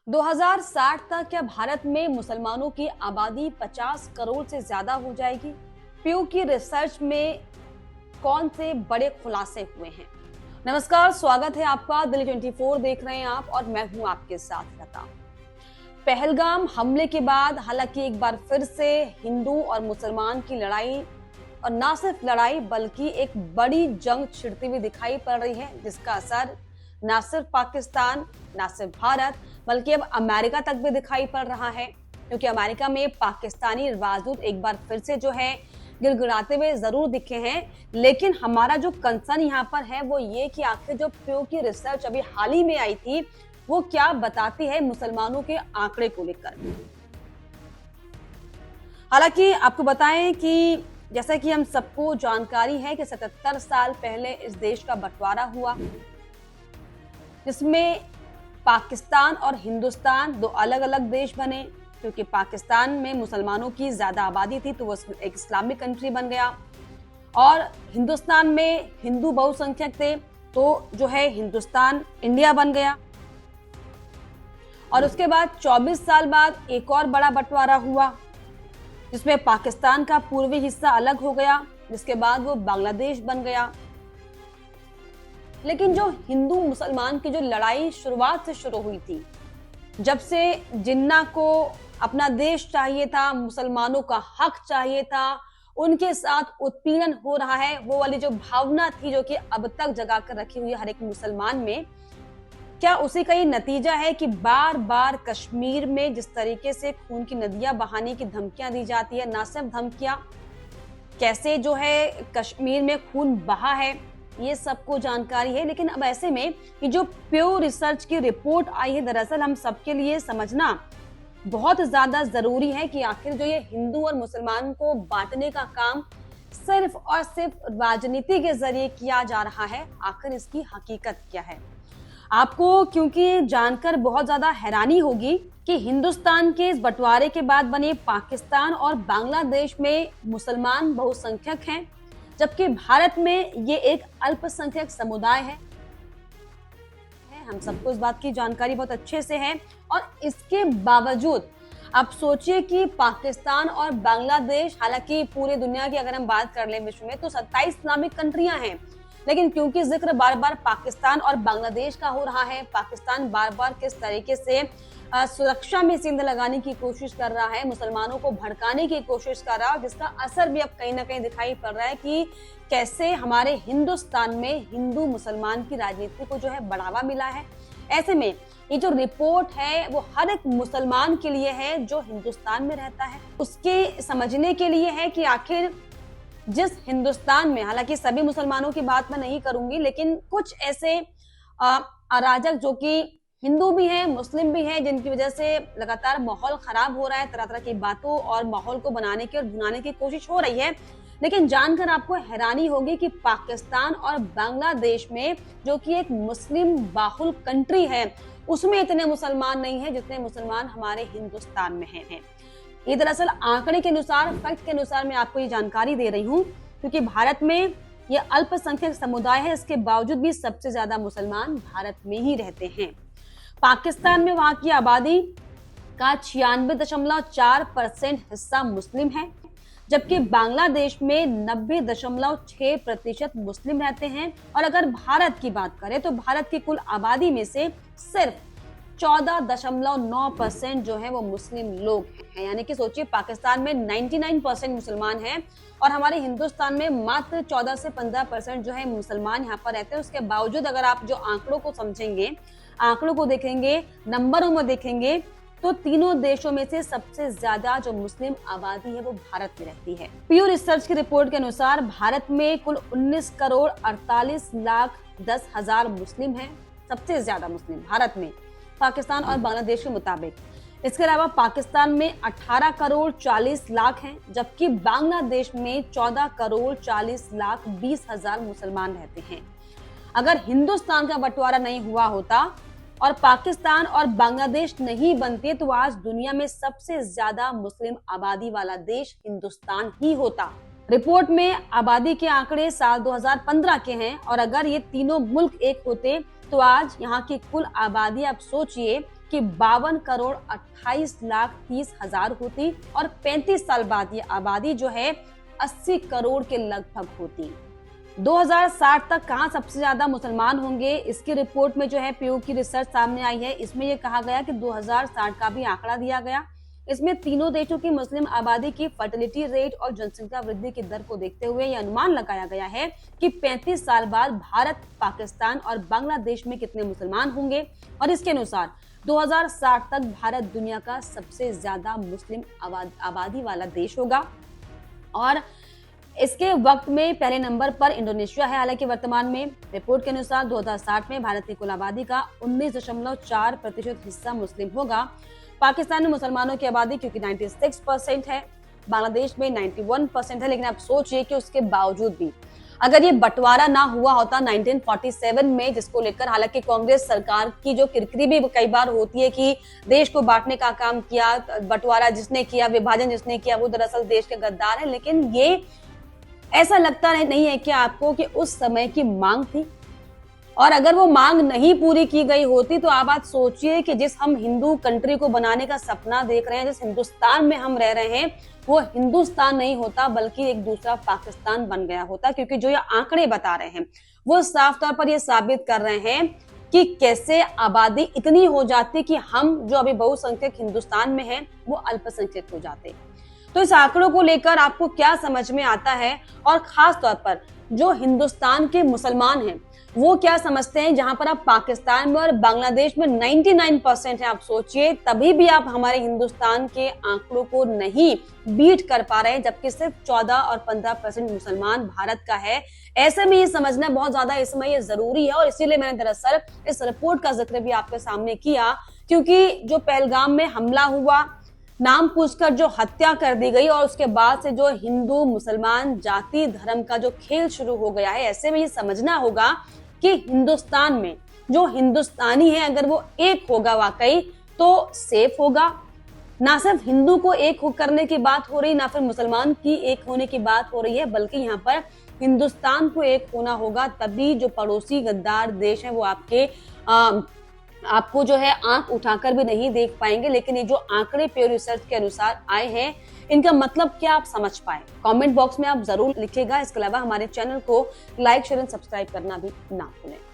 2060 तक क्या भारत में मुसलमानों की आबादी 50 करोड़ से ज्यादा हो जाएगी? प्यू की रिसर्च में कौन से बड़े खुलासे हुए हैं? नमस्कार, स्वागत है आपका। दिल्ली 24 देख रहे हैं आप और मैं हूं आपके साथ लता। पहलगाम हमले के बाद हालांकि एक बार फिर से हिंदू और मुसलमान की लड़ाई, और ना सिर्फ लड़ाई बल्कि एक बड़ी जंग छिड़ती हुई दिखाई पड़ रही है, जिसका असर ना सिर्फ पाकिस्तान, ना सिर्फ भारत बल्कि अब अमेरिका तक भी दिखाई पड़ रहा है। क्योंकि अमेरिका में पाकिस्तानी राजदूत एक बार फिर से जो है गिड़गिड़ाते हुए जरूर दिखे हैं, लेकिन हमारा जो कंसर्न यहाँ पर है वो ये कि आखिर जो प्यू की रिसर्च अभी हाल ही में आई थी वो क्या बताती है मुसलमानों के आंकड़े को लेकर। हालांकि आपको बताएं कि जैसा कि हम सबको जानकारी है कि 77 साल पहले इस देश का बंटवारा हुआ, जिसमें पाकिस्तान और हिंदुस्तान दो अलग अलग देश बने। क्योंकि पाकिस्तान में मुसलमानों की ज्यादा आबादी थी तो वो एक इस्लामिक कंट्री बन गया, और हिंदुस्तान में हिंदू बहुसंख्यक थे तो जो है हिंदुस्तान इंडिया बन गया। और उसके बाद 24 साल बाद एक और बड़ा बंटवारा हुआ, जिसमें पाकिस्तान का पूर्वी हिस्सा अलग हो गया, जिसके बाद वो बांग्लादेश बन गया। लेकिन जो हिंदू मुसलमान की जो लड़ाई शुरुआत से शुरू हुई थी, जब से जिन्ना को अपना देश चाहिए था, मुसलमानों का हक चाहिए था, उनके साथ उत्पीड़न हो रहा है, वो वाली जो भावना थी जो कि अब तक जगा कर रखी हुई है हर एक मुसलमान में, क्या उसी का ही नतीजा है कि बार बार कश्मीर में जिस तरीके से खून की नदियां बहाने की धमकियां दी जाती है, ना सिर्फ धमकियां, कैसे जो है कश्मीर में खून बहा है, ये सबको जानकारी है। लेकिन अब ऐसे में ये जो प्यू रिसर्च की रिपोर्ट आई है, दरअसल हम सबके लिए समझना बहुत ज्यादा जरूरी है कि आखिर जो ये हिंदू और मुसलमान को बांटने का काम सिर्फ और सिर्फ राजनीति के जरिए किया जा रहा है, आखिर इसकी हकीकत क्या है। आपको क्योंकि जानकर बहुत ज्यादा हैरानी होगी कि हिंदुस्तान के इस बंटवारे के बाद बने पाकिस्तान और बांग्लादेश में मुसलमान बहुसंख्यक हैं, जबकि भारत में ये एक अल्पसंख्यक समुदाय है। हम सबको इस बात की जानकारी बहुत अच्छे से है, और इसके बावजूद आप सोचिए कि पाकिस्तान और बांग्लादेश, हालांकि पूरी दुनिया की अगर हम बात कर लें विश्व में तो 27 इस्लामिक कंट्रियां हैं, लेकिन क्योंकि जिक्र बार बार पाकिस्तान और बांग्लादेश का हो रहा है, पाकिस्तान बार बार किस तरीके से सुरक्षा में सिंध लगाने की कोशिश कर रहा है, मुसलमानों को भड़काने की कोशिश कर रहा है, जिसका असर भी अब कहीं ना कहीं दिखाई पड़ रहा है कि कैसे हमारे हिंदुस्तान में हिंदू मुसलमान की राजनीति को जो है बढ़ावा मिला है। ऐसे में ये जो रिपोर्ट है वो हर एक मुसलमान के लिए है जो हिंदुस्तान में रहता है, उसके समझने के लिए है कि आखिर जिस हिंदुस्तान में, हालांकि सभी मुसलमानों की बात मैं नहीं करूंगी, लेकिन कुछ ऐसे अराजक जो कि हिंदू भी हैं, मुस्लिम भी हैं, जिनकी वजह से लगातार माहौल खराब हो रहा है, तरह तरह की बातों और माहौल को बनाने की और भुनाने की कोशिश हो रही है। लेकिन जानकर आपको हैरानी होगी कि पाकिस्तान और बांग्लादेश में, जो कि एक मुस्लिम बाहुल कंट्री है, उसमें इतने मुसलमान नहीं है जितने मुसलमान हमारे हिंदुस्तान में हैं। ये दरअसल आंकड़े के अनुसार, फैक्ट के अनुसार मैं आपको ये जानकारी दे रही हूँ, क्योंकि भारत में ये अल्पसंख्यक समुदाय है, इसके बावजूद भी सबसे ज्यादा मुसलमान भारत में ही रहते हैं। पाकिस्तान में वहां की आबादी का 96.4% हिस्सा मुस्लिम है, जबकि बांग्लादेश में 90.6% मुस्लिम रहते हैं। और अगर भारत की बात करें तो भारत की कुल आबादी में से सिर्फ 14.9% जो है वो मुस्लिम लोग हैं। यानी कि सोचिए, पाकिस्तान में 99% मुसलमान हैं और हमारे हिंदुस्तान में मात्र 14 से 15% जो है मुसलमान यहाँ पर रहते हैं। उसके बावजूद अगर आप जो आंकड़ों को समझेंगे, आंकड़ों को देखेंगे, नंबरों में देखेंगे, तो तीनों देशों में से सबसे ज्यादा जो मुस्लिम आबादी है वो भारत में रहती है। प्यू रिसर्च की रिपोर्ट के अनुसार भारत में कुल 19,48,10,000 मुस्लिम हैं, सबसे ज्यादा मुस्लिम भारत में, पाकिस्तान और बांग्लादेश के मुताबिक। इसके अलावा पाकिस्तान में 18,40,00,000 हैं, जबकि बांग्लादेश में 14,40,20,000 मुसलमान रहते हैं। अगर हिंदुस्तान का बंटवारा नहीं हुआ होता और पाकिस्तान और बांग्लादेश नहीं बनते तो आज दुनिया में सबसे ज्यादा मुस्लिम आबादी वाला देश हिंदुस्तान ही होता। रिपोर्ट में आबादी के आंकड़े साल 2015 के हैं, और अगर ये तीनों मुल्क एक होते तो आज यहाँ की कुल आबादी आप सोचिए कि 52 करोड़ 28 लाख 30 हजार होती और 35 साल बाद ये आबादी जो है 80 करोड़ के लगभग होती। 2060 तक कहां सबसे ज्यादा मुसलमान होंगे, इसकी रिपोर्ट में जो है पीयू की रिसर्च सामने आई है। इसमें यह कहा गया कि 2060 का भी आंकड़ा दिया गया। इसमें तीनों देशों की मुस्लिम आबादी की फर्टिलिटी रेट और जनसंख्या वृद्धि की दर को देखते हुए यह अनुमान लगाया गया है कि 35 साल बाद भारत, पाकिस्तान और बांग्लादेश में कितने मुसलमान होंगे। और इसके अनुसार 2060 तक भारत दुनिया का सबसे ज्यादा मुस्लिम आबादी वाला देश होगा और इसके वक्त में पहले नंबर पर इंडोनेशिया है। हालांकि वर्तमान में रिपोर्ट के अनुसार 2060 में भारत की कुल आबादी का 19.4% हिस्सा मुस्लिम होगा। पाकिस्तान में मुसलमानों की आबादी क्योंकि 96% है, बांग्लादेश में 91% है। लेकिन आप सोचिए कि उसके बावजूद भी अगर ये बंटवारा ना हुआ होता 1947 में, जिसको लेकर हालांकि कांग्रेस सरकार की जो किरकिरी भी कई बार होती है कि देश को बांटने का काम किया, बंटवारा जिसने किया, विभाजन जिसने किया वो दरअसल देश के गद्दार है। लेकिन ये ऐसा लगता नहीं है कि आपको कि उस समय की मांग थी, और अगर वो मांग नहीं पूरी की गई होती तो आप आज सोचिए कि जिस हम हिंदू कंट्री को बनाने का सपना देख रहे हैं, जिस हिंदुस्तान में हम रह रहे हैं, वो हिंदुस्तान नहीं होता बल्कि एक दूसरा पाकिस्तान बन गया होता। क्योंकि जो ये आंकड़े बता रहे हैं वो साफ तौर पर ये साबित कर रहे हैं कि कैसे आबादी इतनी हो जाती कि हम जो अभी बहुसंख्यक हिंदुस्तान में हैं वो अल्पसंख्यक हो जाते। तो इस आंकड़ों को लेकर आपको क्या समझ में आता है, और खास तौर पर जो हिंदुस्तान के मुसलमान हैं वो क्या समझते हैं, जहां पर आप पाकिस्तान में और बांग्लादेश में 99% है। आप सोचिए तभी भी आप हमारे हिंदुस्तान के आंकड़ों को नहीं बीट कर पा रहे हैं, जबकि सिर्फ 14 और 15% मुसलमान भारत का है। ऐसे में ये समझना बहुत ज्यादा इस समय ये जरूरी है, और इसीलिए मैंने दरअसल इस रिपोर्ट का जिक्र भी आपके सामने किया, क्योंकि जो पहलगाम में हमला हुआ, नाम पूछकर जो हत्या कर दी गई, और उसके बाद से जो हिंदू मुसलमान जाति धर्म का जो खेल शुरू हो गया है, ऐसे में ये समझना होगा कि हिंदुस्तान में जो हिंदुस्तानी है अगर वो एक होगा वाकई तो सेफ होगा। ना सिर्फ हिंदू को एक करने की बात हो रही, ना फिर मुसलमान की एक होने की बात हो रही है, बल्कि यहाँ पर हिंदुस्तान को एक होना होगा। तभी जो पड़ोसी गद्दार देश है वो आपको जो है आंख उठाकर भी नहीं देख पाएंगे। लेकिन ये जो आंकड़े प्योर रिसर्च के अनुसार आए हैं, इनका मतलब क्या आप समझ पाए, कमेंट बॉक्स में आप जरूर लिखिएगा। इसके अलावा हमारे चैनल को लाइक, शेयर एंड सब्सक्राइब करना भी ना भूलें।